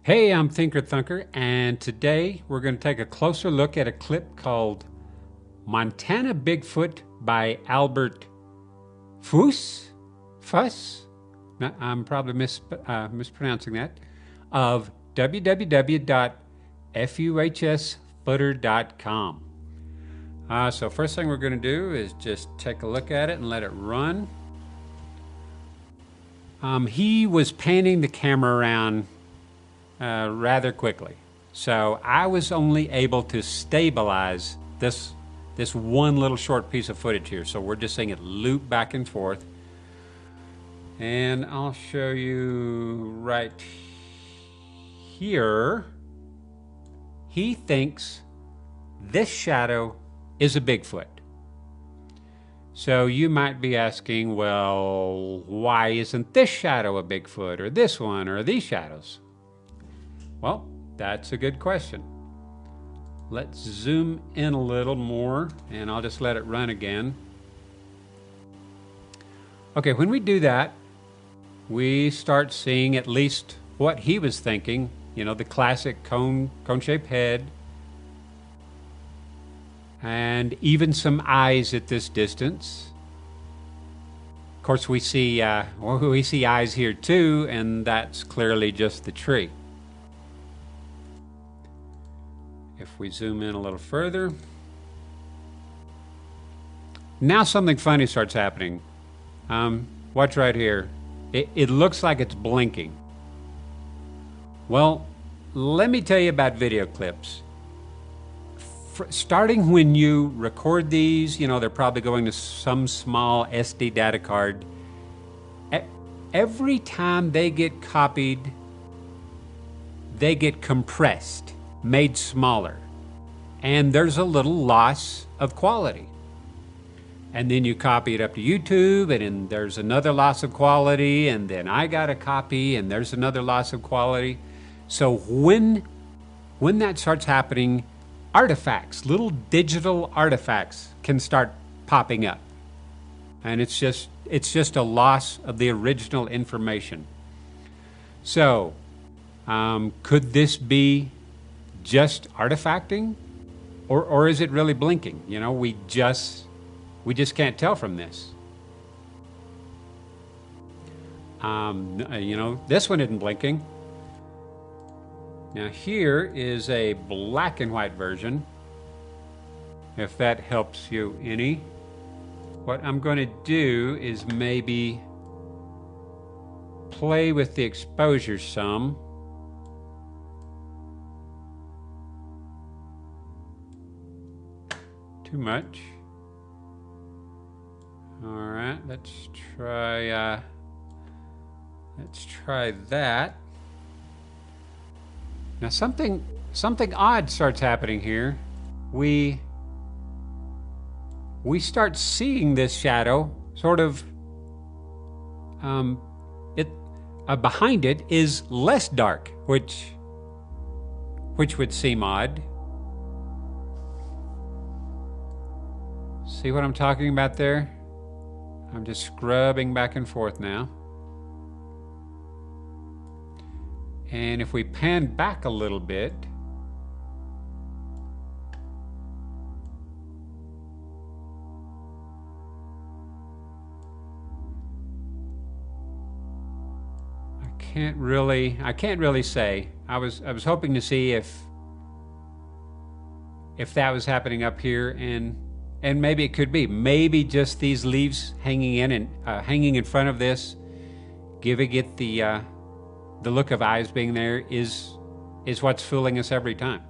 Hey, I'm ThinkerThunker, and today we're going to take a closer look at a clip called Montana Bigfoot by Albert Fuhs? Fuss? No, I'm probably mispronouncing that. Of www.fuhsfooter.com. So first thing we're going to do is just take a look at it and let it run. He was panning the camera around rather quickly. So I was only able to stabilize this one little short piece of footage here. So we're just seeing it loop back and forth. And I'll show you right here. He thinks this shadow is a Bigfoot. So you might be asking, well, why isn't this shadow a Bigfoot, or this one, or these shadows? Well, that's a good question. Let's zoom in a little more, and I'll just let it run again. Okay, when we do that, we start seeing at least what he was thinking. You know, the classic cone-shaped head, and even some eyes at this distance. Of course, we see eyes here too, and that's clearly just the tree. If we zoom in a little further, now something funny starts happening. Watch right here. It looks like it's blinking. Well, let me tell you about video clips. Starting when you record these, you know, they're probably going to some small SD data card. Every time they get copied, they get compressed, made smaller, and there's a little loss of quality. And then you copy it up to YouTube, and then there's another loss of quality, and then I got a copy, and there's another loss of quality. So when that starts happening, artifacts, little digital artifacts, can start popping up, and it's just a loss of the original information. So could this be just artifacting, or is it really blinking? You know, we just can't tell from this. You know, this one isn't blinking. Now here is a black and white version, if that helps you any. What I'm going to do is maybe play with the exposure some. Too much. All right, let's try that. Now something odd starts happening here. We start seeing this shadow sort of behind it is less dark, which would seem odd. See what I'm talking about there? I'm just scrubbing back and forth now. And if we pan back a little bit, I can't really say. I was hoping to see if that was happening up here, and maybe it could be. Maybe just these leaves hanging in front of this, giving it the look of eyes being there is what's fooling us every time.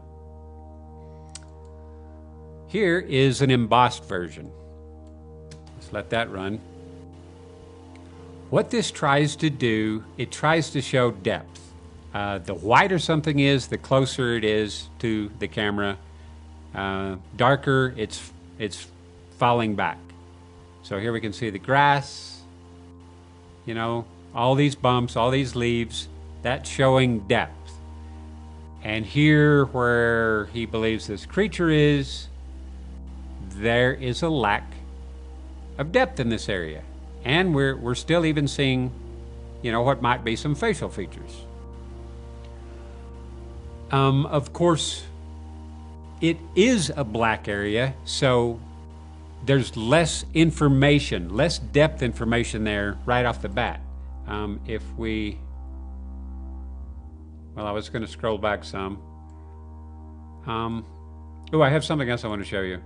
Here is an embossed version. Let's let that run. What this tries to do, it tries to show depth. The whiter something is, the closer it is to the camera. Darker, it's falling back. So here we can see the grass, you know, all these bumps, all these leaves, that's showing depth. And here where he believes this creature is, there is a lack of depth in this area. And we're still even seeing, you know, what might be some facial features. Of course, it is a black area, so there's less information, less depth information there right off the bat. If we, well, I was going to scroll back some. Oh, I have something else I want to show you.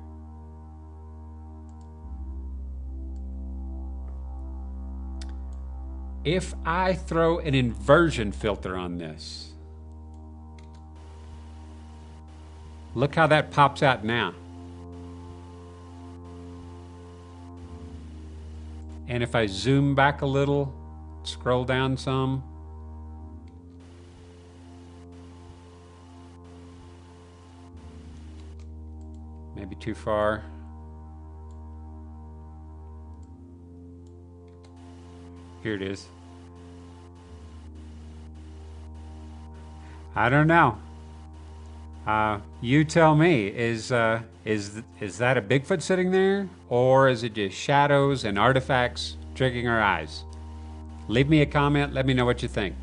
If I throw an inversion filter on this, look how that pops out now. And if I zoom back a little, scroll down some, maybe too far. Here it is. I don't know. You tell me. Is that a Bigfoot sitting there, or is it just shadows and artifacts tricking our eyes? Leave me a comment. Let me know what you think.